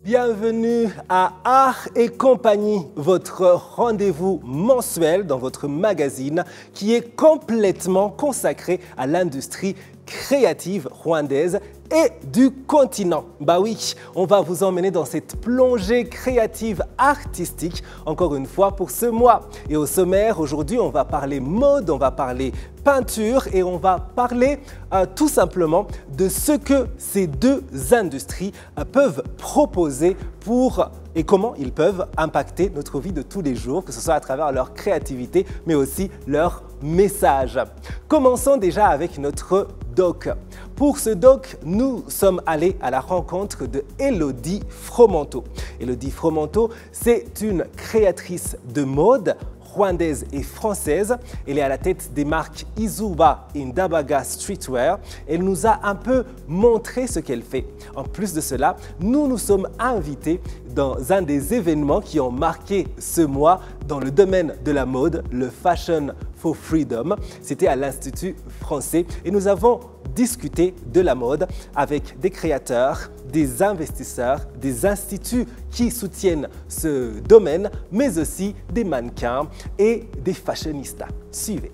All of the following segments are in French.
Bienvenue à Art et Compagnie, votre rendez-vous mensuel dans votre magazine qui est complètement consacré à l'industrie créative rwandaise et du continent. Bah oui, on va vous emmener dans cette plongée créative artistique, encore une fois pour ce mois. Et au sommaire, aujourd'hui, on va parler mode, on va parler peinture et on va parler tout simplement de ce que ces deux industries peuvent proposer pour et comment ils peuvent impacter notre vie de tous les jours, que ce soit à travers leur créativité, mais aussi leur message. Commençons déjà avec notre doc. Pour ce doc, nous sommes allés à la rencontre de Elodie Fromanteau. Elodie Fromanteau, c'est une créatrice de mode rwandaise et française. Elle est à la tête des marques Izuba et Ndabaga Streetwear. Elle nous a un peu montré ce qu'elle fait. En plus de cela, nous nous sommes invités dans un des événements qui ont marqué ce mois dans le domaine de la mode, le Fashion for Freedom. C'était à l'Institut français et nous avons discuté de la mode avec des créateurs, des investisseurs, des instituts qui soutiennent ce domaine, mais aussi des mannequins et des fashionistas. Suivez.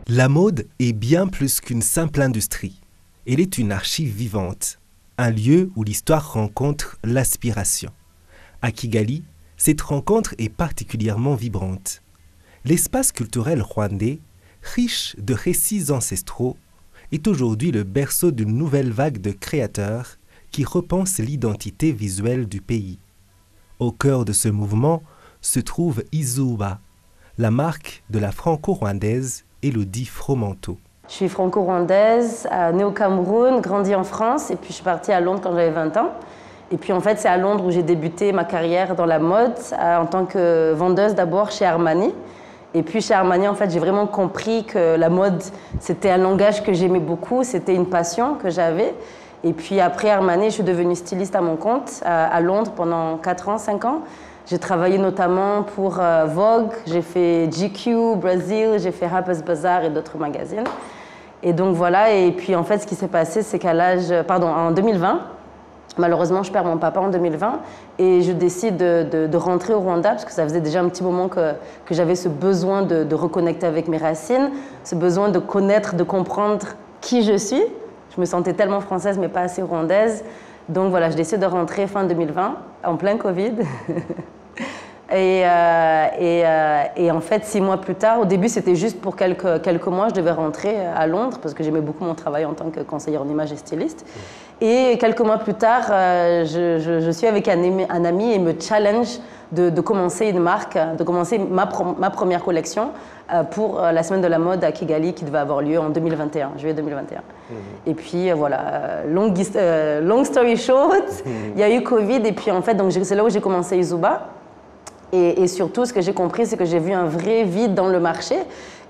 La mode est bien plus qu'une simple industrie. Elle est une archive vivante, un lieu où l'histoire rencontre l'aspiration. À Kigali, cette rencontre est particulièrement vibrante. L'espace culturel rwandais, riche de récits ancestraux, est aujourd'hui le berceau d'une nouvelle vague de créateurs qui repensent l'identité visuelle du pays. Au cœur de ce mouvement se trouve Izuba, la marque de la franco-rwandaise Elodie Fromanteau. Je suis franco-rwandaise, née au Cameroun, grandie en France, et puis je suis partie à Londres quand j'avais 20 ans. Et puis en fait, c'est à Londres où j'ai débuté ma carrière dans la mode, en tant que vendeuse d'abord chez Armani. Et puis chez Armani, en fait, j'ai vraiment compris que la mode, c'était un langage que j'aimais beaucoup, c'était une passion que j'avais. Et puis après Armani, je suis devenue styliste à mon compte à Londres pendant 4 ans, 5 ans. J'ai travaillé notamment pour Vogue, j'ai fait GQ, Brazil, j'ai fait Harper's Bazaar et d'autres magazines. Et donc voilà, et puis en fait, ce qui s'est passé, c'est en 2020, malheureusement, je perds mon papa en 2020 et je décide de rentrer au Rwanda parce que ça faisait déjà un petit moment que j'avais ce besoin de reconnecter avec mes racines, ce besoin de connaître, de comprendre qui je suis. Je me sentais tellement française mais pas assez rwandaise. Donc voilà, je décide de rentrer fin 2020, en plein Covid. Et en fait, 6 mois plus tard, au début c'était juste pour quelques mois, je devais rentrer à Londres parce que j'aimais beaucoup mon travail en tant que conseillère en image et styliste. Et quelques mois plus tard, je suis avec un ami et me challenge de commencer une marque, de commencer ma première collection pour la semaine de la mode à Kigali qui devait avoir lieu en 2021, juillet 2021. Et puis voilà, long story short, il y a eu Covid et puis en fait, c'est là où j'ai commencé Izuba. Et surtout, ce que j'ai compris, c'est que j'ai vu un vrai vide dans le marché.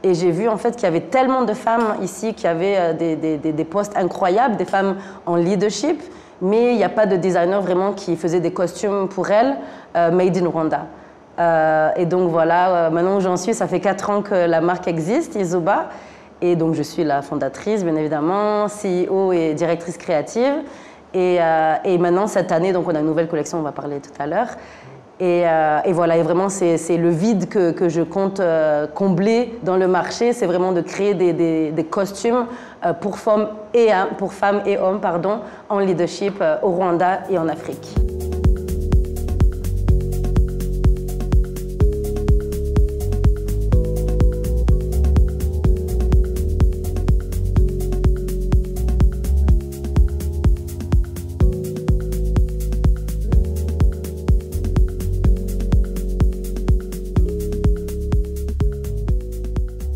Et j'ai vu en fait qu'il y avait tellement de femmes ici qui avaient des postes incroyables, des femmes en leadership, mais il n'y a pas de designer vraiment qui faisait des costumes pour elles, made in Rwanda. Et donc voilà, maintenant où j'en suis, ça fait 4 ans que la marque existe, Izuba. Et donc je suis la fondatrice, bien évidemment, CEO et directrice créative. Et maintenant, cette année, donc on a une nouvelle collection, on va parler tout à l'heure. Et voilà, et vraiment, c'est le vide que je compte combler dans le marché. C'est vraiment de créer des costumes pour femmes et hommes en leadership au Rwanda et en Afrique.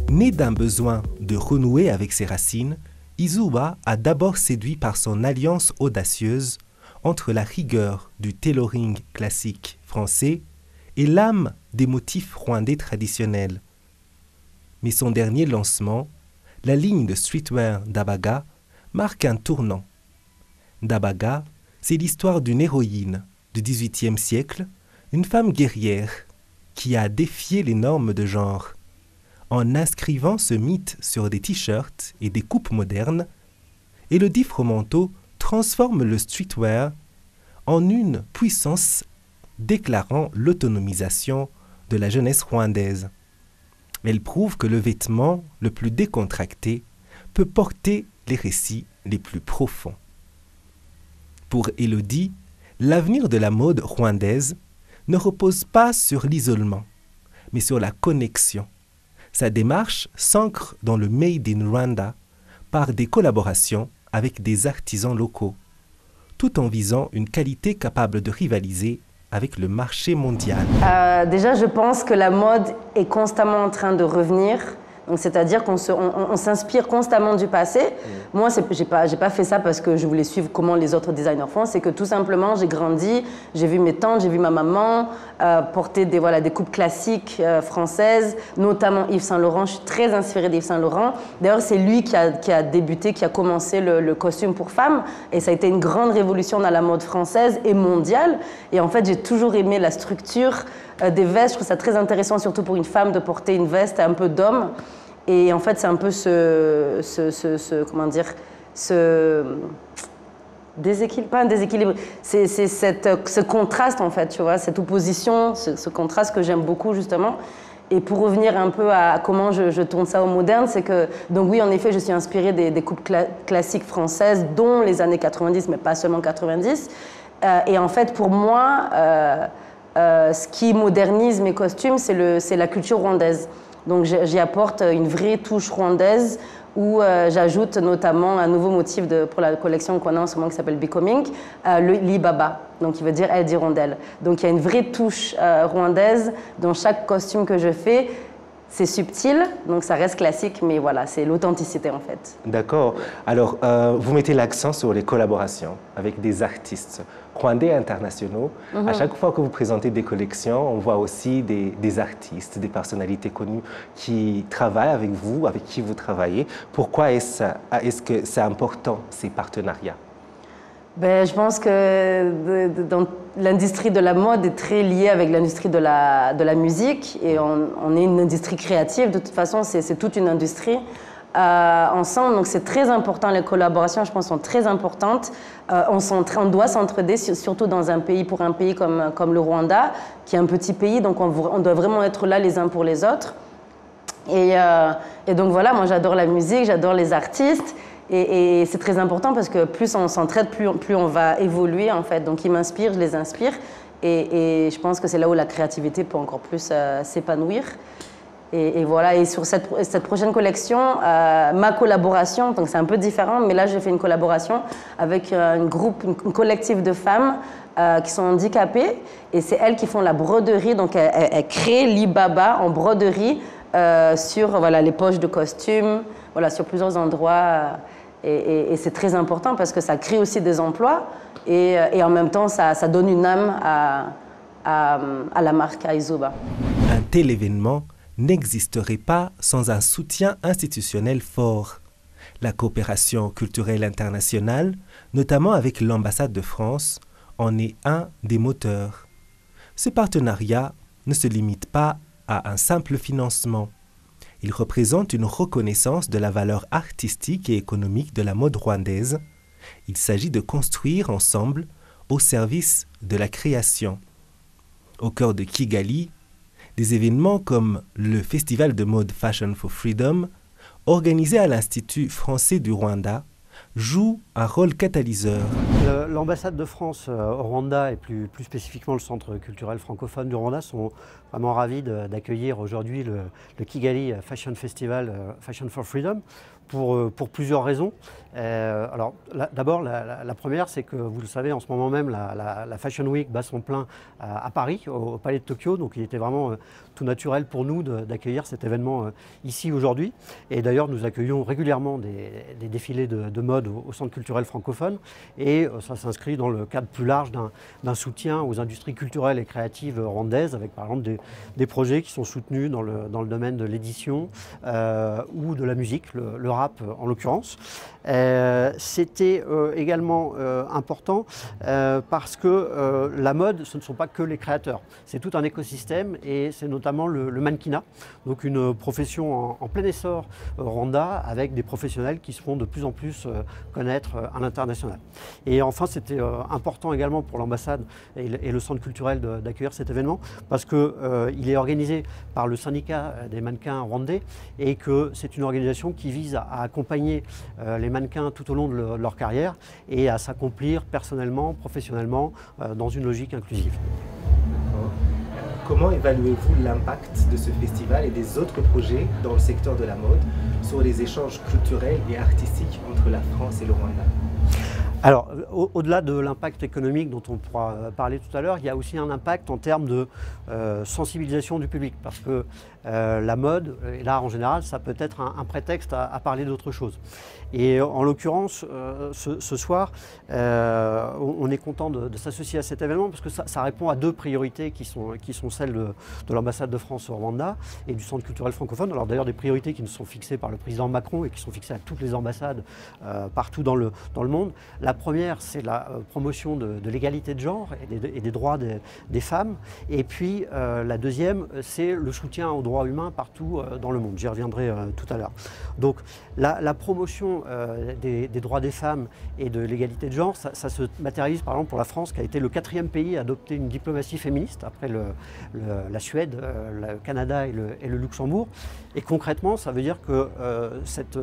Né d'un besoin de renouer avec ses racines, Izuba a d'abord séduit par son alliance audacieuse entre la rigueur du tailoring classique français et l'âme des motifs rwandais traditionnels. Mais son dernier lancement, la ligne de streetwear Ndabaga, marque un tournant. Ndabaga, c'est l'histoire d'une héroïne du XVIIIe siècle, une femme guerrière qui a défié les normes de genre. En inscrivant ce mythe sur des t-shirts et des coupes modernes, Elodie Fromenteau transforme le streetwear en une puissance déclarant l'autonomisation de la jeunesse rwandaise. Elle prouve que le vêtement le plus décontracté peut porter les récits les plus profonds. Pour Elodie, l'avenir de la mode rwandaise ne repose pas sur l'isolement, mais sur la connexion. Sa démarche s'ancre dans le Made in Rwanda par des collaborations avec des artisans locaux, tout en visant une qualité capable de rivaliser avec le marché mondial. Déjà, je pense que la mode est constamment en train de revenir. Donc, c'est-à-dire qu'on s'inspire constamment du passé. Moi, j'ai pas fait ça parce que je voulais suivre comment les autres designers font. C'est que tout simplement, j'ai grandi, j'ai vu mes tantes, j'ai vu ma maman porter des coupes classiques françaises, notamment Yves Saint Laurent. Je suis très inspirée d'Yves Saint Laurent. D'ailleurs, c'est lui qui a débuté, qui a commencé le costume pour femmes. Et ça a été une grande révolution dans la mode française et mondiale. Et en fait, j'ai toujours aimé la structure des vestes. Je trouve ça très intéressant, surtout pour une femme, de porter une veste un peu d'homme. Et en fait, c'est un peu pas un déséquilibre, c'est ce contraste, en fait, tu vois, cette opposition, ce contraste que j'aime beaucoup, justement. Et pour revenir un peu à comment je tourne ça au moderne, c'est que, donc oui, en effet, je suis inspirée des coupes classiques françaises, dont les années 90, mais pas seulement 90. Et en fait, pour moi, ce qui modernise mes costumes, c'est la culture rwandaise. Donc j'y apporte une vraie touche rwandaise où j'ajoute notamment un nouveau motif pour la collection qu'on a en ce moment qui s'appelle Becoming, le Libaba, donc qui veut dire aile d'hirondelle. Donc il y a une vraie touche rwandaise dans chaque costume que je fais. C'est subtil, donc ça reste classique, mais voilà, c'est l'authenticité en fait. D'accord. Alors, vous mettez l'accent sur les collaborations avec des artistes rwandais internationaux. À chaque fois que vous présentez des collections, on voit aussi des artistes, des personnalités connues qui travaillent avec vous, avec qui vous travaillez. Pourquoi est-ce que c'est important, ces partenariats? Je pense que dans l'industrie de la mode est très liée avec l'industrie de la musique et on est une industrie créative. De toute façon, c'est toute une industrie ensemble. Donc c'est très important, les collaborations, je pense, sont très importantes. On doit s'entraider, surtout dans pour un pays comme le Rwanda, qui est un petit pays. Donc on doit vraiment être là les uns pour les autres. Et donc voilà, moi j'adore la musique, j'adore les artistes. Et c'est très important parce que plus on s'entraide, plus on va évoluer en fait. Donc ils m'inspirent, je les inspire. Et je pense que c'est là où la créativité peut encore plus s'épanouir. Et voilà, et sur cette prochaine collection, ma collaboration, donc c'est un peu différent, mais là j'ai fait une collaboration avec un collectif de femmes qui sont handicapées. Et c'est elles qui font la broderie, donc elles créent l'Ibaba en broderie sur les poches de costumes, sur plusieurs endroits. Et c'est très important parce que ça crée aussi des emplois et en même temps, ça donne une âme à la marque, à Izoba. Un tel événement n'existerait pas sans un soutien institutionnel fort. La coopération culturelle internationale, notamment avec l'ambassade de France, en est un des moteurs. Ce partenariat ne se limite pas à un simple financement. Il représente une reconnaissance de la valeur artistique et économique de la mode rwandaise. Il s'agit de construire ensemble au service de la création. Au cœur de Kigali, des événements comme le Festival de mode Fashion for Freedom, organisé à l'Institut français du Rwanda, joue un rôle catalyseur. L'ambassade de France au Rwanda et plus spécifiquement le Centre culturel francophone du Rwanda sont vraiment ravis d'accueillir aujourd'hui le Kigali Fashion Festival Fashion for Freedom pour plusieurs raisons. Alors d'abord, la première, c'est que vous le savez, en ce moment même, la Fashion Week bat son plein à Paris, au Palais de Tokyo. Donc il était vraiment tout naturel pour nous d'accueillir cet événement ici aujourd'hui. Et d'ailleurs, nous accueillons régulièrement des défilés de mode au Centre culturel francophone. Et ça s'inscrit dans le cadre plus large d'un soutien aux industries culturelles et créatives rwandaises, avec par exemple des projets qui sont soutenus dans le domaine de l'édition ou de la musique, le rap en l'occurrence. C'était également important parce que la mode, ce ne sont pas que les créateurs, c'est tout un écosystème et c'est notamment le mannequinat, donc une profession en plein essor au Rwanda avec des professionnels qui se font de plus en plus connaître à l'international. Et enfin, c'était important également pour l'ambassade et le centre culturel d'accueillir cet événement parce qu'il est organisé par le syndicat des mannequins rwandais et que c'est une organisation qui vise à accompagner les mannequins tout au long de leur carrière et à s'accomplir personnellement, professionnellement, dans une logique inclusive. Comment évaluez-vous l'impact de ce festival et des autres projets dans le secteur de la mode sur les échanges culturels et artistiques entre la France et le Rwanda? Alors, au-delà de l'impact économique dont on pourra parler tout à l'heure, il y a aussi un impact en termes de sensibilisation du public, parce que la mode et l'art en général, ça peut être un prétexte à parler d'autre chose. Et en l'occurrence, ce soir, on est content de s'associer à cet événement parce que ça répond à deux priorités qui sont celles de l'ambassade de France au Rwanda et du centre culturel francophone. Alors d'ailleurs des priorités qui nous sont fixées par le président Macron et qui sont fixées à toutes les ambassades partout dans le monde. La première, c'est la promotion de l'égalité de genre et des droits des femmes. Et puis la deuxième, c'est le soutien aux droits humains partout dans le monde. J'y reviendrai tout à l'heure. Donc la promotion des droits des femmes et de l'égalité de genre, ça se matérialise par exemple pour la France qui a été le 4e pays à adopter une diplomatie féministe après la Suède, le Canada et le Luxembourg. Et concrètement, ça veut dire que cette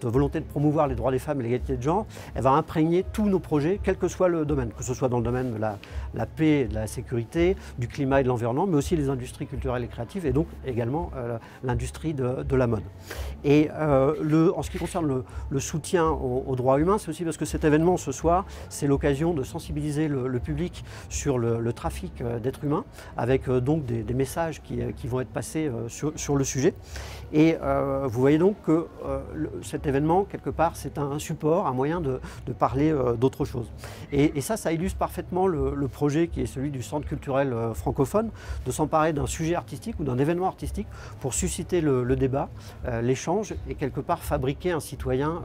volonté de promouvoir les droits des femmes et l'égalité de genre, elle va imprégner tous nos projets, quel que soit le domaine, que ce soit dans le domaine de la paix, de la sécurité, du climat et de l'environnement, mais aussi les industries culturelles et créatives et donc également l'industrie de la mode. Et en ce qui concerne le soutien aux droits humains, c'est aussi parce que cet événement ce soir, c'est l'occasion de sensibiliser le public sur le trafic d'êtres humains, avec donc des messages qui vont être passés sur le sujet. Et vous voyez donc que cet événement, quelque part, c'est un support, un moyen de parler d'autre chose. Et ça illustre parfaitement le projet qui est celui du centre culturel francophone, de s'emparer d'un sujet artistique ou d'un événement artistique pour susciter le débat, l'échange et quelque part fabriquer un citoyen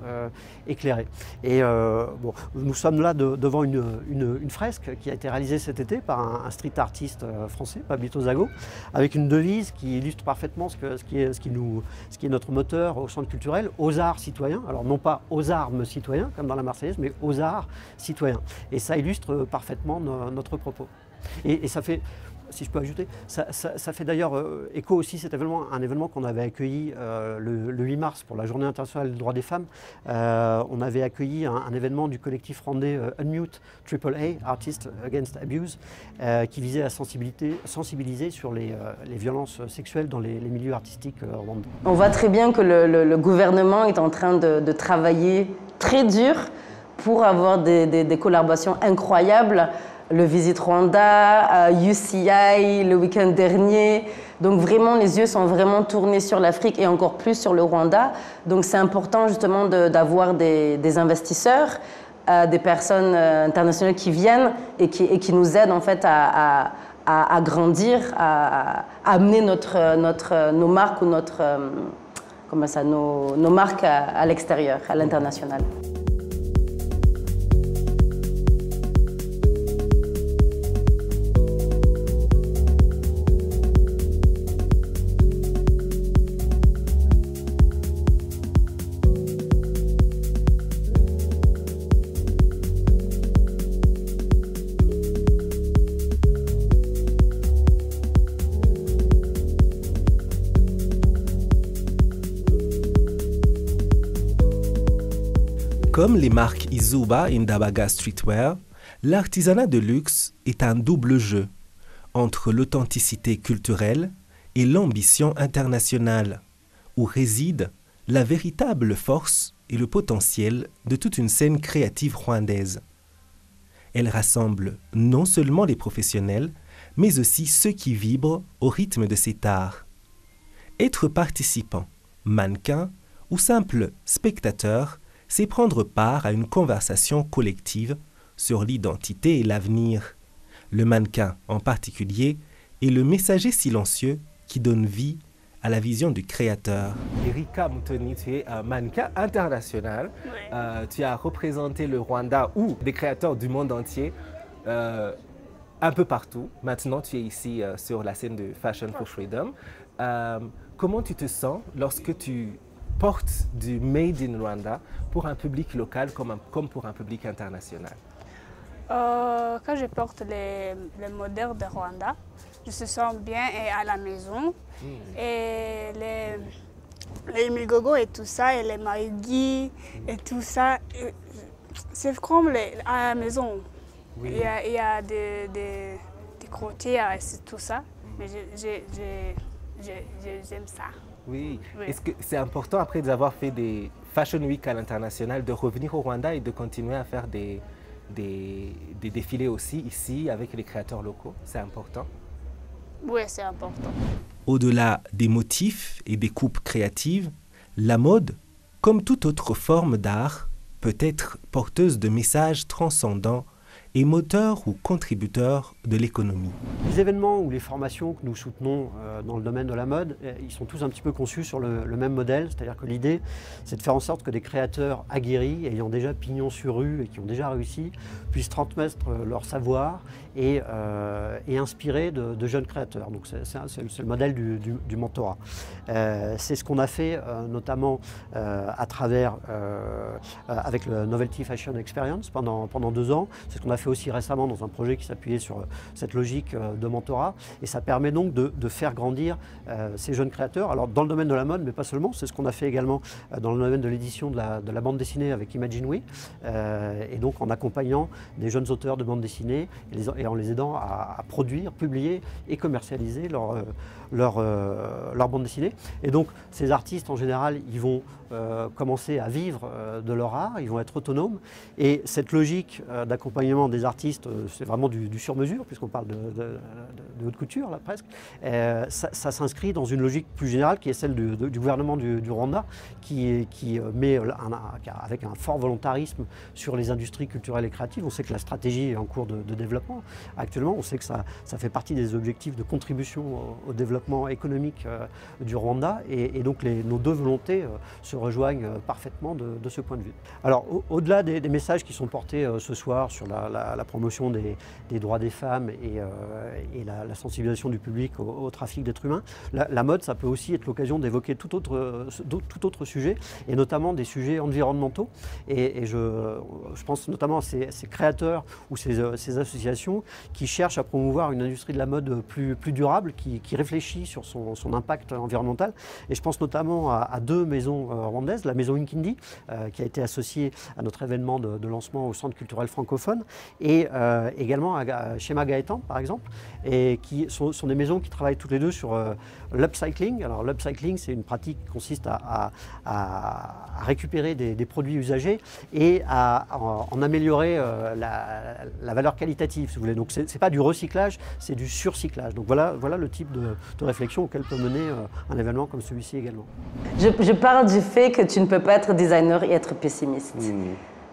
éclairé. Et bon, nous sommes là devant une fresque qui a été réalisée cet été par un street artiste français, Pablito Zago, avec une devise qui illustre parfaitement ce qui est notre moteur au centre culturel, aux arts citoyens. Alors non pas aux armes citoyens comme dans la Marseillaise, mais aux arts citoyens. Et ça illustre parfaitement notre propos. Et ça fait, si je peux ajouter, ça fait d'ailleurs écho aussi cet événement, un événement qu'on avait accueilli le 8 mars pour la Journée internationale des droits des femmes. On avait accueilli un événement du collectif rwandais Unmute AAA, Artists Against Abuse, qui visait à sensibiliser sur les violences sexuelles dans les milieux artistiques rwandais. On voit très bien que le gouvernement est en train de travailler très dur pour avoir des collaborations incroyables. Le Visit Rwanda, UCI le week-end dernier. Donc vraiment, les yeux sont vraiment tournés sur l'Afrique et encore plus sur le Rwanda. Donc c'est important justement d'avoir des investisseurs, des personnes internationales qui viennent et qui nous aident en fait à grandir, à amener nos marques ou nos marques à l'extérieur, à l'international. Comme les marques Izuba et Ndabaga Streetwear, l'artisanat de luxe est un double jeu entre l'authenticité culturelle et l'ambition internationale, où réside la véritable force et le potentiel de toute une scène créative rwandaise. Elle rassemble non seulement les professionnels, mais aussi ceux qui vibrent au rythme de cet art. Être participant, mannequin ou simple spectateur, c'est prendre part à une conversation collective sur l'identité et l'avenir. Le mannequin en particulier est le messager silencieux qui donne vie à la vision du créateur. Erika Mutoni, tu es un mannequin international. Ouais. Tu as représenté le Rwanda ou des créateurs du monde entier un peu partout. Maintenant, tu es ici sur la scène de Fashion for Freedom. Comment tu te sens lorsque tu portes du Made in Rwanda pour un public local comme pour un public international? Quand je porte les modèles de Rwanda, je me sens bien et à la maison. Et les Migogo et tout ça, et les Maïgui et tout ça, c'est comme à la maison. Oui. Il y a des crottières et tout ça, mais j'aime ça. Oui. Oui. Est-ce que c'est important, après d'avoir fait des Fashion Week à l'international, de revenir au Rwanda et de continuer à faire des défilés aussi ici avec les créateurs locaux? C'est important? Oui, c'est important. Au-delà des motifs et des coupes créatives, la mode, comme toute autre forme d'art, peut être porteuse de messages transcendants et moteur ou contributeur de l'économie. Les événements ou les formations que nous soutenons dans le domaine de la mode, ils sont tous un petit peu conçus sur le même modèle, c'est-à-dire que l'idée, c'est de faire en sorte que des créateurs aguerris, ayant déjà pignon sur rue et qui ont déjà réussi, puissent transmettre leur savoir et inspirer de jeunes créateurs. Donc c'est le modèle du mentorat. C'est ce qu'on a fait notamment à travers, avec le Novelty Fashion Experience pendant 2 ans. C'est ce qu'on a fait aussi récemment dans un projet qui s'appuyait sur cette logique de mentorat. Et ça permet donc de faire grandir ces jeunes créateurs. Alors dans le domaine de la mode, mais pas seulement. C'est ce qu'on a fait également dans le domaine de l'édition de la bande dessinée avec Imagine We. Et donc en accompagnant des jeunes auteurs de bande dessinée et en les aidant à produire, publier et commercialiser leur bande dessinée. Et donc ces artistes en général, ils vont commencer à vivre de leur art, ils vont être autonomes. Et cette logique d'accompagnement des artistes, c'est vraiment du sur-mesure, puisqu'on parle de haute couture là presque. Ça s'inscrit dans une logique plus générale qui est celle du gouvernement du Rwanda, qui met avec un fort volontarisme sur les industries culturelles et créatives. On sait que la stratégie est en cours de développement actuellement. On sait que ça fait partie des objectifs de contribution au développement économique du Rwanda. Et donc nos deux volontés se rejoignent parfaitement de ce point de vue. Alors au-delà des messages qui sont portés ce soir sur la promotion des droits des femmes et la sensibilisation du public au trafic d'êtres humains, la mode, ça peut aussi être l'occasion d'évoquer tout autre sujet, et notamment des sujets environnementaux. Et je pense notamment à ces créateurs ou ces associations qui cherchent à promouvoir une industrie de la mode plus durable, qui réfléchit sur son impact environnemental. Et je pense notamment à 2 maisons rwandaises, la maison Inkindi, qui a été associée à notre événement de lancement au Centre culturel francophone, et également à Shema Gaëtan, par exemple, et qui sont des maisons qui travaillent toutes les deux sur l'upcycling. Alors l'upcycling, c'est une pratique qui consiste à récupérer des produits usagés et à en améliorer la valeur qualitative, si vous voulez. Donc c'est pas du recyclage, c'est du surcyclage. Donc voilà le type de réflexion auquel peut mener un événement comme celui-ci également. Je parle du fait que tu ne peux pas être designer et être pessimiste.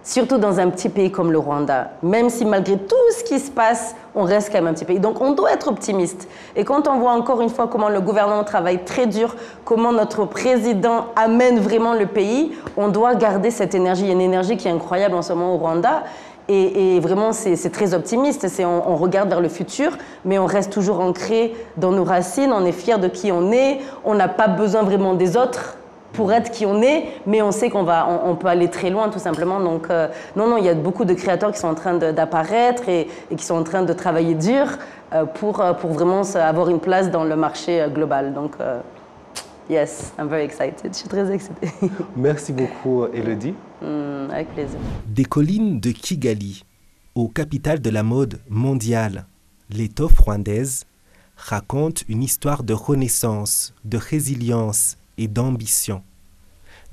Surtout dans un petit pays comme le Rwanda. Même si malgré tout ce qui se passe, on reste quand même un petit pays. Donc on doit être optimiste. Et quand on voit encore une fois comment le gouvernement travaille très dur, comment notre président amène vraiment le pays, on doit garder cette énergie. Il y a une énergie qui est incroyable en ce moment au Rwanda. Et vraiment, c'est très optimiste. On regarde vers le futur, mais on reste toujours ancré dans nos racines. On est fiers de qui on est. On n'a pas besoin vraiment des autres pour être qui on est, mais on sait on peut aller très loin tout simplement. Donc non, il y a beaucoup de créateurs qui sont en train d'apparaître et qui sont en train de travailler dur pour vraiment avoir une place dans le marché global. Donc yes, I'm very excited. Je suis très excitée. Merci beaucoup, Elodie. Avec plaisir. Des collines de Kigali, aux capitales de la mode mondiale, l'étoffe rwandaise raconte une histoire de renaissance, de résilience et d'ambition.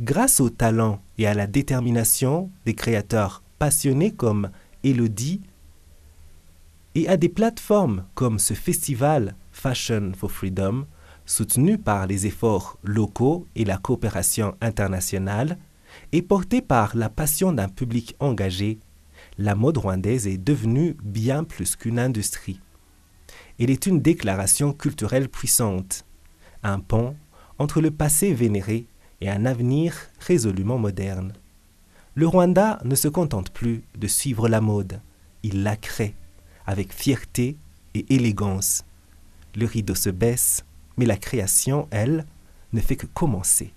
Grâce au talent et à la détermination des créateurs passionnés comme Elodie et à des plateformes comme ce festival Fashion for Freedom, soutenu par les efforts locaux et la coopération internationale, et porté par la passion d'un public engagé, la mode rwandaise est devenue bien plus qu'une industrie. Elle est une déclaration culturelle puissante, un pont entre le passé vénéré et un avenir résolument moderne. Le Rwanda ne se contente plus de suivre la mode, il la crée, avec fierté et élégance. Le rideau se baisse, mais la création, elle, ne fait que commencer.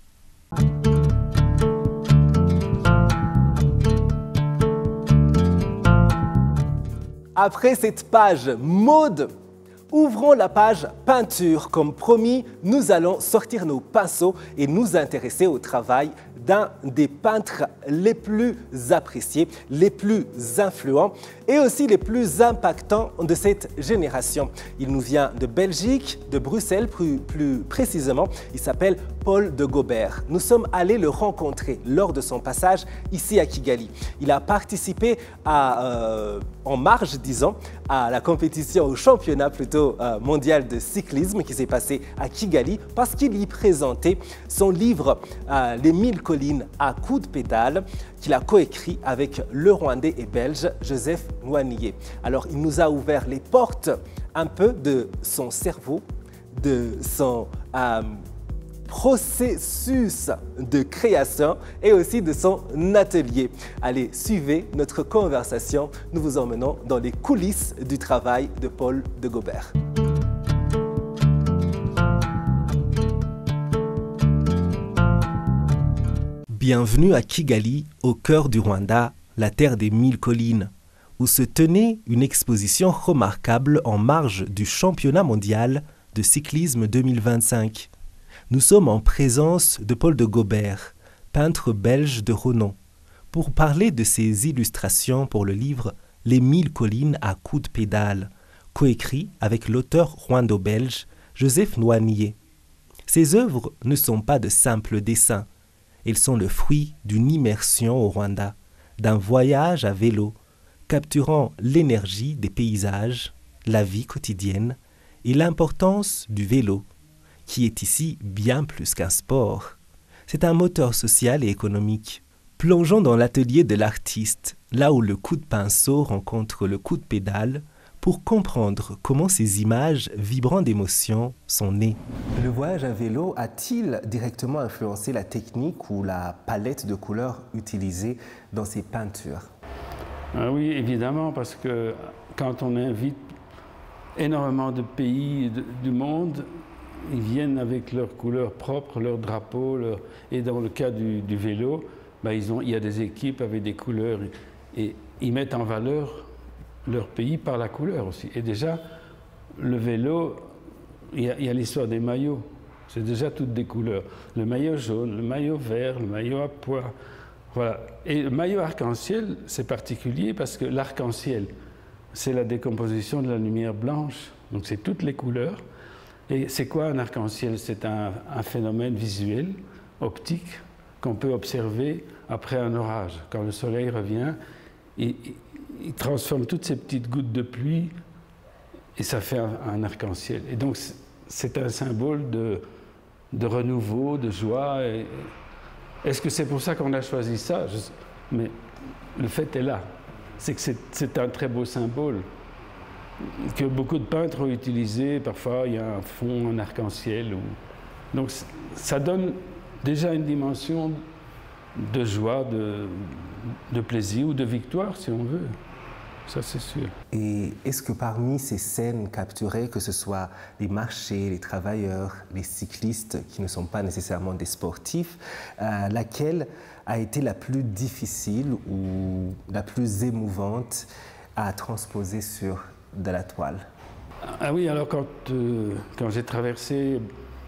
Après cette page mode, ouvrons la page peinture. Comme promis, nous allons sortir nos pinceaux et nous intéresser au travail d'un des peintres les plus appréciés, les plus influents et aussi les plus impactants de cette génération. Il nous vient de Belgique, de Bruxelles plus précisément. Il s'appelle Paul de Gobert. Nous sommes allés le rencontrer lors de son passage ici à Kigali. Il a participé en marge, disons, à la compétition, au championnat plutôt mondial de cyclisme qui s'est passé à Kigali parce qu'il y présentait son livre Les 1000 collines à coups de pédale qu'il a coécrit avec le Rwandais et Belge Joseph Nwaniye. Alors il nous a ouvert les portes un peu de son cerveau, de son processus de création et aussi de son atelier. Allez, suivez notre conversation. Nous vous emmenons dans les coulisses du travail de Paul de Gobert. Bienvenue à Kigali, au cœur du Rwanda, la terre des 1000 collines, où se tenait une exposition remarquable en marge du championnat mondial de cyclisme 2025. Nous sommes en présence de Paul de Gobert, peintre belge de renom, pour parler de ses illustrations pour le livre « Les 1000 collines à coups de pédale », coécrit avec l'auteur rwando-belge Joseph Nwaniye. Ces œuvres ne sont pas de simples dessins, elles sont le fruit d'une immersion au Rwanda, d'un voyage à vélo, capturant l'énergie des paysages, la vie quotidienne et l'importance du vélo, qui est ici bien plus qu'un sport. C'est un moteur social et économique. Plongeons dans l'atelier de l'artiste, là où le coup de pinceau rencontre le coup de pédale, pour comprendre comment ces images vibrant d'émotions sont nées. Le voyage à vélo a-t-il directement influencé la technique ou la palette de couleurs utilisée dans ces peintures? Oui, évidemment, parce que quand on invite énormément de pays du monde, ils viennent avec leurs couleurs propres, leurs drapeaux, et dans le cas du vélo, il y a des équipes avec des couleurs et ils mettent en valeur leur pays par la couleur aussi. Et déjà, le vélo, il y a l'histoire des maillots. C'est déjà toutes des couleurs. Le maillot jaune, le maillot vert, le maillot à pois. Voilà. Et le maillot arc-en-ciel, c'est particulier parce que l'arc-en-ciel, c'est la décomposition de la lumière blanche. Donc c'est toutes les couleurs. Et c'est quoi un arc-en-ciel? C'est un phénomène visuel, optique, qu'on peut observer après un orage. Quand le soleil revient, il transforme toutes ces petites gouttes de pluie et ça fait un arc-en-ciel. Et donc, c'est un symbole de renouveau, de joie. Est-ce que c'est pour ça qu'on a choisi ça? Mais le fait est là. C'est que c'est un très beau symbole que beaucoup de peintres ont utilisé. Parfois, il y a un fond en arc-en-ciel. Donc, ça donne déjà une dimension de joie, de plaisir ou de victoire, si on veut. Ça, c'est sûr. Et est-ce que parmi ces scènes capturées, que ce soit les marchés, les travailleurs, les cyclistes qui ne sont pas nécessairement des sportifs, laquelle a été la plus difficile ou la plus émouvante à transposer sur de la toile? Ah oui, alors quand j'ai traversé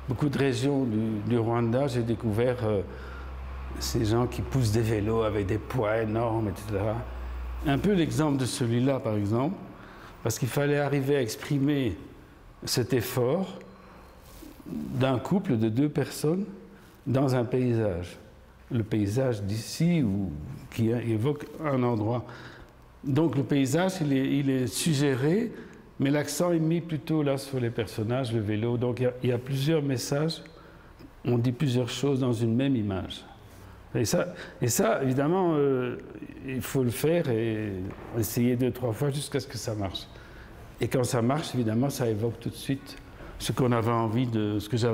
beaucoup de régions du Rwanda, j'ai découvert ces gens qui poussent des vélos avec des poids énormes, etc. Un peu l'exemple de celui-là, par exemple, parce qu'il fallait arriver à exprimer cet effort d'un couple de 2 personnes dans un paysage. Le paysage d'ici, qui évoque un endroit. Donc le paysage, il est suggéré, mais l'accent est mis plutôt là sur les personnages, le vélo. Donc il y a plusieurs messages, on dit plusieurs choses dans une même image. Et ça, évidemment, il faut le faire et essayer 2-3 fois jusqu'à ce que ça marche. Et quand ça marche, évidemment, ça évoque tout de suite ce que j'avais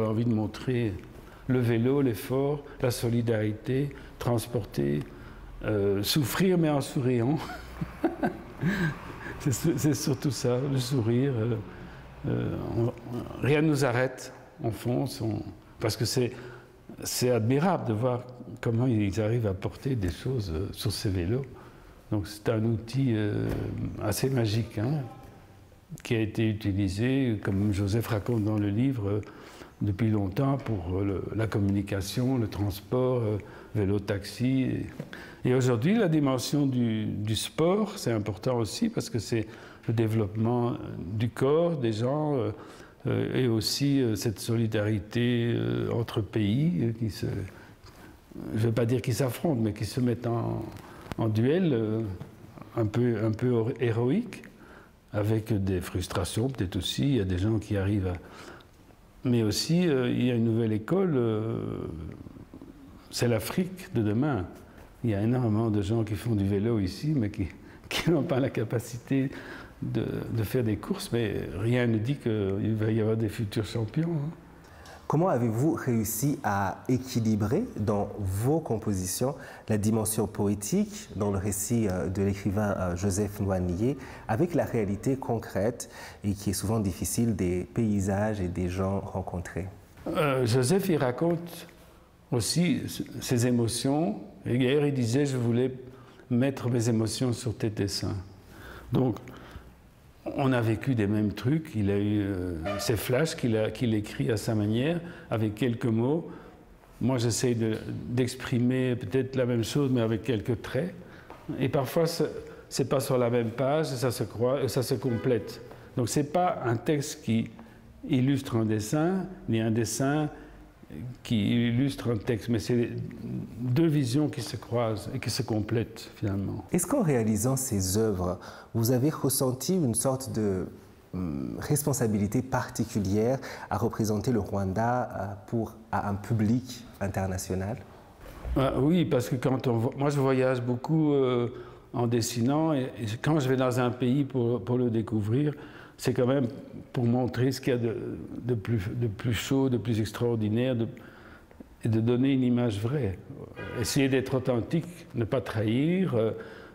envie de montrer le vélo, l'effort, la solidarité, transporter, souffrir mais en souriant. C'est surtout ça, le sourire. Rien ne nous arrête, on fonce, parce que c'est admirable de voir comment ils arrivent à porter des choses sur ces vélos. Donc c'est un outil assez magique, hein, qui a été utilisé, comme Joseph raconte dans le livre, depuis longtemps pour la communication, le transport, vélo-taxi. Et aujourd'hui, la dimension du sport, c'est important aussi parce que c'est le développement du corps des gens et aussi cette solidarité entre pays qui je ne veux pas dire qu'ils s'affrontent, mais qui se mettent en duel un peu héroïque, avec des frustrations peut-être aussi. Il y a des gens qui arrivent à... Mais aussi, il y a une nouvelle école, c'est l'Afrique de demain. Il y a énormément de gens qui font du vélo ici, mais qui n'ont pas la capacité de faire des courses, mais rien ne dit qu'il va y avoir des futurs champions. Hein. Comment avez-vous réussi à équilibrer dans vos compositions la dimension poétique, dans le récit de l'écrivain Joseph Noisnier, avec la réalité concrète et qui est souvent difficile des paysages et des gens rencontrés? Joseph, il raconte aussi ses émotions. Et hier, il disait « Je voulais mettre mes émotions sur tes dessins ». Donc, on a vécu des mêmes trucs. Il a eu ces flashs qu'il écrit à sa manière, avec quelques mots. Moi, j'essaie d'exprimer peut-être la même chose, mais avec quelques traits. Et parfois, c'est pas sur la même page, ça se croit, ça se complète. Donc, c'est pas un texte qui illustre un dessin, ni un dessin qui illustre un texte, mais c'est deux visions qui se croisent et qui se complètent finalement. Est-ce qu'en réalisant ces œuvres, vous avez ressenti une sorte de responsabilité particulière à représenter le Rwanda à un public international? Oui, parce que moi je voyage beaucoup en dessinant et quand je vais dans un pays pour le découvrir, c'est quand même pour montrer ce qu'il y a de plus chaud, de plus extraordinaire, et de donner une image vraie. Essayer d'être authentique, ne pas trahir,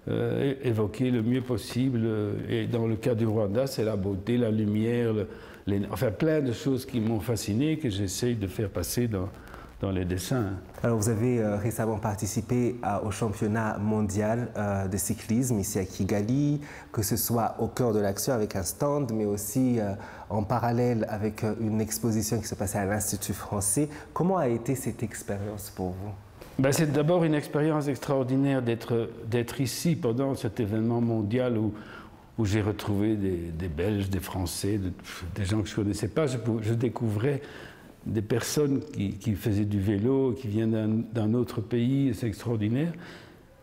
évoquer le mieux possible. Et dans le cas du Rwanda, c'est la beauté, la lumière, enfin plein de choses qui m'ont fasciné, que j'essaye de faire passer dans les dessins. Alors vous avez récemment participé au championnat mondial de cyclisme ici à Kigali, que ce soit au cœur de l'action avec un stand, mais aussi en parallèle avec une exposition qui se passait à l'Institut français. Comment a été cette expérience pour vous? C'est d'abord une expérience extraordinaire d'être ici pendant cet événement mondial où j'ai retrouvé des Belges, des Français, des gens que je ne connaissais pas. Je découvrais des personnes qui faisaient du vélo, qui viennent d'un autre pays, c'est extraordinaire.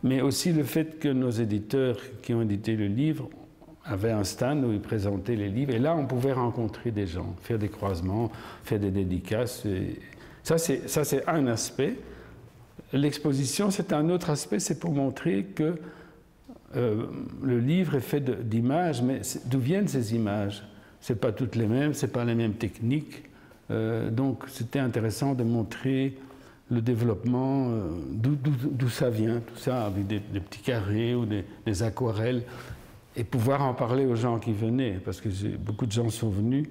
Mais aussi le fait que nos éditeurs qui ont édité le livre avaient un stand où ils présentaient les livres. Et là, on pouvait rencontrer des gens, faire des croisements, faire des dédicaces. Et ça, c'est un aspect. L'exposition, c'est un autre aspect, c'est pour montrer que le livre est fait d'images, mais d'où viennent ces images? Ce n'est pas toutes les mêmes, ce n'est pas les mêmes techniques. Donc c'était intéressant de montrer le développement, d'où ça vient, tout ça, avec des petits carrés ou des aquarelles, et pouvoir en parler aux gens qui venaient, parce que beaucoup de gens sont venus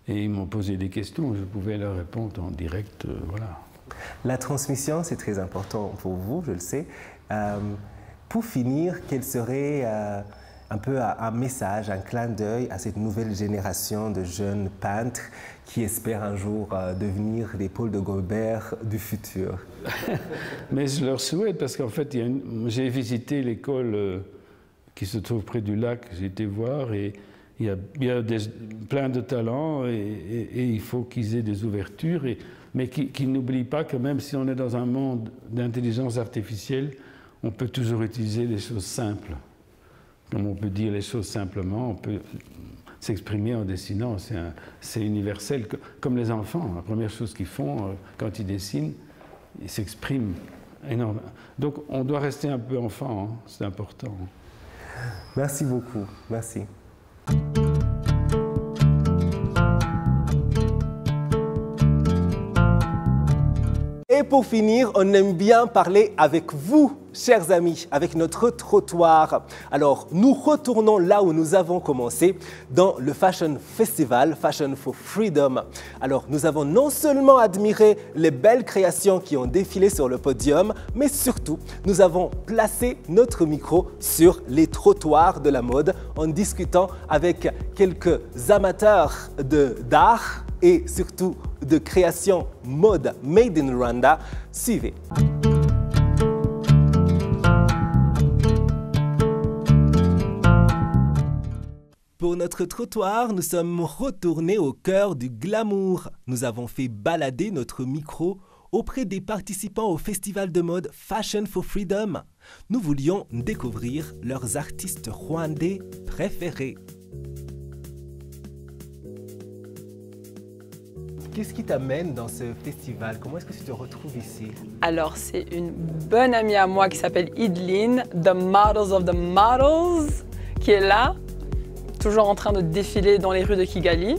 et ils m'ont posé des questions, je pouvais leur répondre en direct, voilà. La transmission, c'est très important pour vous, je le sais. Pour finir, quel serait un peu un message, un clin d'œil à cette nouvelle génération de jeunes peintres qui espèrent un jour devenir les Paul de Gobert du futur? Mais je leur souhaite, parce qu'en fait, j'ai visité l'école qui se trouve près du lac, j'ai été voir, et il y a plein de talents, et il faut qu'ils aient des ouvertures, mais qu'ils n'oublient pas que même si on est dans un monde d'intelligence artificielle, on peut toujours utiliser les choses simples. Comme on peut dire les choses simplement, on peut s'exprimer en dessinant, c'est universel. Comme les enfants, la première chose qu'ils font quand ils dessinent, ils s'expriment énormément. Donc on doit rester un peu enfant, hein, c'est important. Merci beaucoup, merci. Et pour finir, on aime bien parler avec vous, chers amis, avec notre trottoir. Alors, nous retournons là où nous avons commencé, dans le Fashion Festival, Fashion for Freedom. Alors, nous avons non seulement admiré les belles créations qui ont défilé sur le podium, mais surtout, nous avons placé notre micro sur les trottoirs de la mode en discutant avec quelques amateurs d'art et surtout de création mode made in Rwanda. Suivez. Pour notre trottoir, nous sommes retournés au cœur du glamour. Nous avons fait balader notre micro auprès des participants au festival de mode Fashion for Freedom. Nous voulions découvrir leurs artistes rwandais préférés. Qu'est-ce qui t'amène dans ce festival? Comment est-ce que tu te retrouves ici? Alors, c'est une bonne amie à moi qui s'appelle Idline, The Models of the Models, qui est là, toujours en train de défiler dans les rues de Kigali.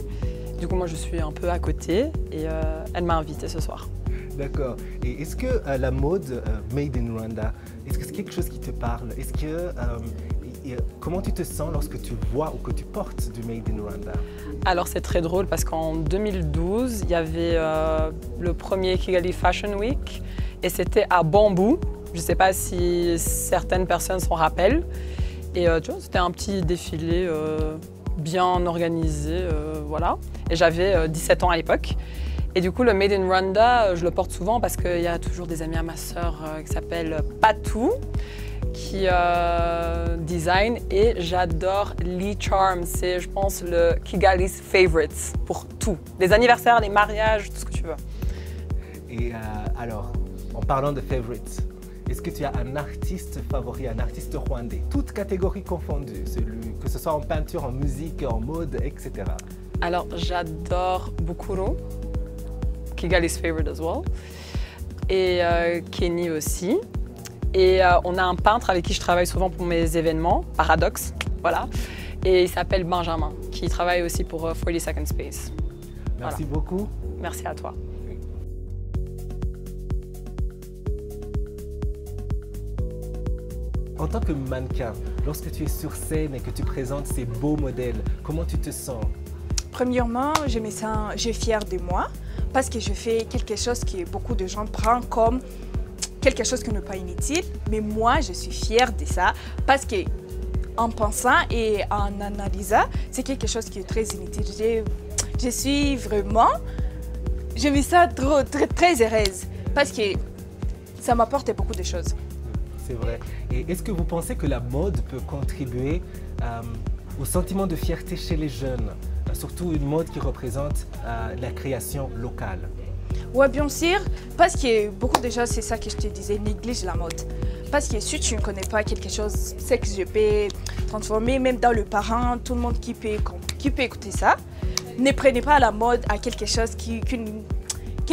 Du coup, moi, je suis un peu à côté et elle m'a invitée ce soir. D'accord. Et est-ce que la mode made in Rwanda, est-ce que c'est quelque chose qui te parle? Est-ce que comment tu te sens lorsque tu vois ou que tu portes du made in Rwanda? Alors c'est très drôle parce qu'en 2012, il y avait le premier Kigali Fashion Week et c'était à Bambou. Je ne sais pas si certaines personnes s'en rappellent. Et tu vois, c'était un petit défilé bien organisé, voilà. Et j'avais 17 ans à l'époque. Et du coup, le Made in Rwanda, je le porte souvent parce qu'il y a toujours des amis à ma sœur qui s'appelle Patou, qui design, et j'adore Lee Charm. C'est, je pense, le Kigali's favorites pour tout. Les anniversaires, les mariages, tout ce que tu veux. Et alors, en parlant de favorites, est-ce que tu as un artiste favori, un artiste rwandais, toutes catégories confondues, que ce soit en peinture, en musique, en mode, etc. Alors, j'adore Bukuru, Kigali's favorite as well, et Kenny aussi. Et on a un peintre avec qui je travaille souvent pour mes événements, Paradox, voilà. Et il s'appelle Benjamin, qui travaille aussi pour 40 Second Space. Merci voilà. beaucoup. Merci à toi. En tant que mannequin, lorsque tu es sur scène et que tu présentes ces beaux modèles, comment tu te sens? Premièrement, je me sens fière de moi parce que je fais quelque chose que beaucoup de gens prennent comme quelque chose qui n'est pas inutile. Mais moi, je suis fière de ça parce que en pensant et en analysant, c'est quelque chose qui est très inutile. Je suis vraiment, je me sens très heureuse parce que ça m'apporte beaucoup de choses. C'est vrai. Et est-ce que vous pensez que la mode peut contribuer au sentiment de fierté chez les jeunes, surtout une mode qui représente la création locale? Oui, bien sûr, parce que beaucoup de gens, c'est ça que je te disais, négligent la mode. Parce que si tu ne connais pas quelque chose, c'est que je peux transformer, même dans le parent, tout le monde qui peut écouter ça. Ne prenez pas la mode à quelque chose qui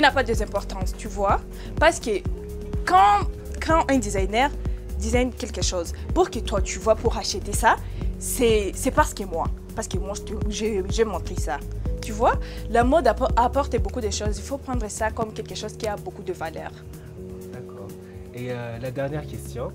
n'a pas d'importance, tu vois. Parce que quand un designer design quelque chose, pour que toi tu vois pour acheter ça, c'est parce que moi j'ai montré ça. Tu vois, la mode apporte beaucoup de choses. Il faut prendre ça comme quelque chose qui a beaucoup de valeur. D'accord. Et la dernière question,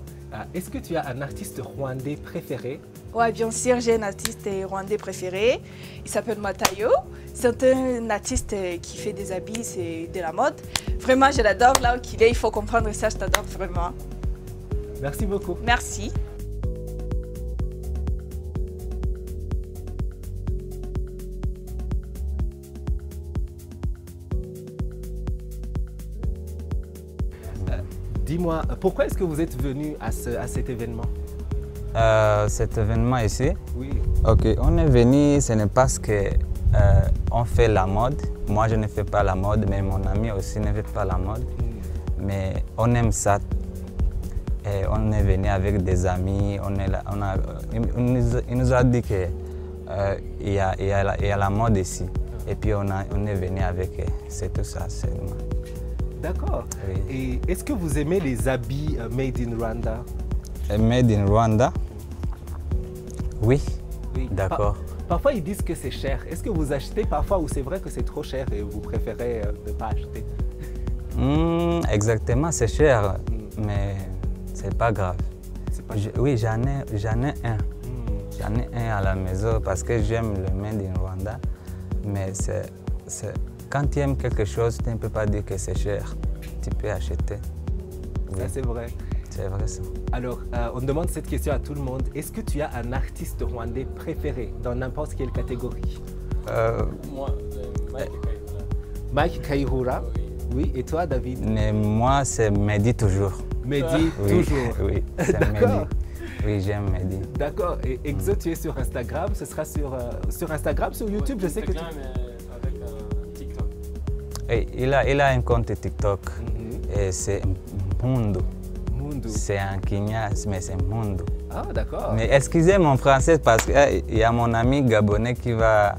est-ce que tu as un artiste rwandais préféré? Oui, bien sûr, j'ai un artiste rwandais préféré. Il s'appelle Matayo. C'est un artiste qui fait des habits, c'est de la mode. Vraiment, je l'adore là où il est. Il faut comprendre ça, je t'adore vraiment. Merci beaucoup. Merci. Dis-moi, pourquoi est-ce que vous êtes venu à cet événement? Cet événement ici? Oui. Ok, on est venu, ce n'est parce que on fait la mode. Moi, je ne fais pas la mode, mais mon ami aussi ne fait pas la mode. Mais on aime ça. Et on est venu avec des amis. Il nous a dit qu'il y a la mode ici. Et puis on est venu avec, c'est tout ça seulement. D'accord. Oui. Et est-ce que vous aimez les habits made in Rwanda? Made in Rwanda? Oui. Oui. D'accord. Parfois, ils disent que c'est cher. Est-ce que vous achetez parfois ou c'est vrai que c'est trop cher et vous préférez ne pas acheter? Exactement, c'est cher, mais c'est pas grave. Oui, j'en ai un. J'en ai un à la maison parce que j'aime le Made in Rwanda. Mais quand tu aimes quelque chose, tu ne peux pas dire que c'est cher. Tu peux acheter. Oui. Ça, c'est vrai. C'est vrai ça. Alors, on demande cette question à tout le monde. Est-ce que tu as un artiste rwandais préféré dans n'importe quelle catégorie? Moi, Mike Kayihura. Mike Kayihura? Oui. Et toi, David? Mais moi, c'est Mehdi toujours. Mehdi, oui, toujours? Oui, c'est Mehdi. Oui, j'aime Mehdi. D'accord. Et Exo, tu es sur Instagram. Ce sera sur Instagram, sur YouTube, je sais que tu... Avec TikTok. Et il a un compte TikTok. Et c'est Mundo. Mundo. C'est un Kenyas, mais c'est Mundo. Ah, d'accord. Mais excusez mon français parce qu'il y a mon ami gabonais qui va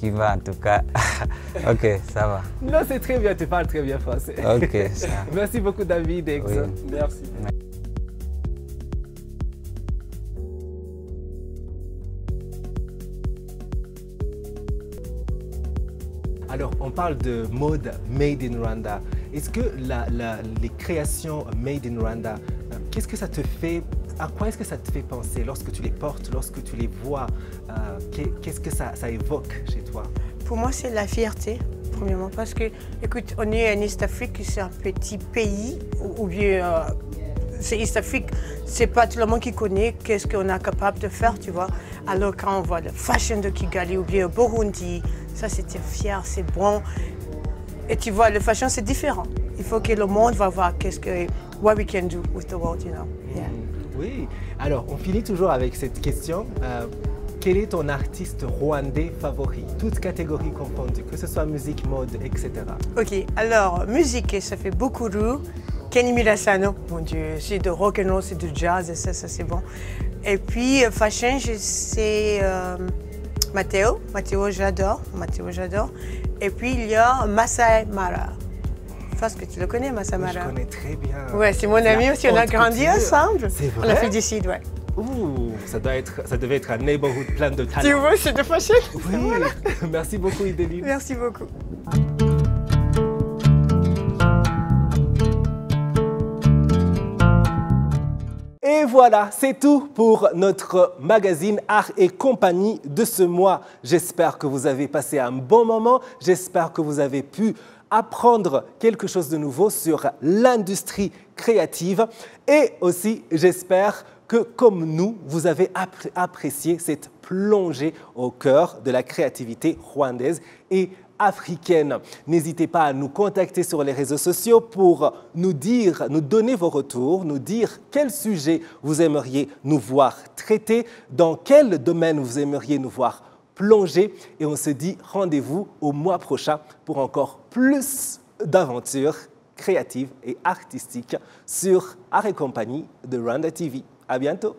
en tout cas. Ok, ça va. Non, c'est très bien, tu parles très bien français. Ok, ça. Merci beaucoup, David et Exo. Oui. Merci. Alors, on parle de mode Made in Rwanda. Est-ce que les créations Made in Rwanda, qu'est-ce que ça te fait, à quoi est-ce que ça te fait penser lorsque tu les portes, lorsque tu les vois? Qu'est-ce que ça évoque chez toi? Pour moi, c'est la fierté, premièrement, parce que, écoute, on est en East Afrique, c'est un petit pays, ou bien c'est East Afrique, c'est pas tout le monde qui connaît qu'est-ce qu'on est capable de faire, tu vois. Alors quand on voit le fashion de Kigali ou bien Burundi, ça c'était fier, c'est bon. Et tu vois, le fashion c'est différent. Il faut que le monde va voir what we can do with the world, you know. Yeah. Oui. Alors, on finit toujours avec cette question. Quel est ton artiste rwandais favori, toutes catégories confondues, que ce soit musique, mode, etc. Ok, alors musique, ça fait beaucoup de Kenny Milasano, mon Dieu, c'est de rock and roll, c'est de jazz, et ça c'est bon. Et puis fashion, c'est Matteo, j'adore. Et puis il y a Masai Mara. Je pense que tu le connais, Masai Mara. Je connais très bien. Ouais, c'est mon ami aussi, on a grandi ensemble. C'est vrai? On a fait du sud, ouais. Ouh, ça devait être un neighborhood plein de talent. Tu vois, c'est de fashion. Oui, Voilà. Merci beaucoup, Idéline. Merci beaucoup. Et voilà, c'est tout pour notre magazine Art et Compagnie de ce mois. J'espère que vous avez passé un bon moment. J'espère que vous avez pu apprendre quelque chose de nouveau sur l'industrie créative. Et aussi, j'espère que, comme nous, vous avez apprécié cette plongée au cœur de la créativité rwandaise et africaine. N'hésitez pas à nous contacter sur les réseaux sociaux pour nous donner vos retours, nous dire quel sujet vous aimeriez nous voir traiter, dans quel domaine vous aimeriez nous voir plonger. Et on se dit rendez-vous au mois prochain pour encore plus d'aventures créatives et artistiques sur Art et Compagnie de Rwanda TV. À bientôt.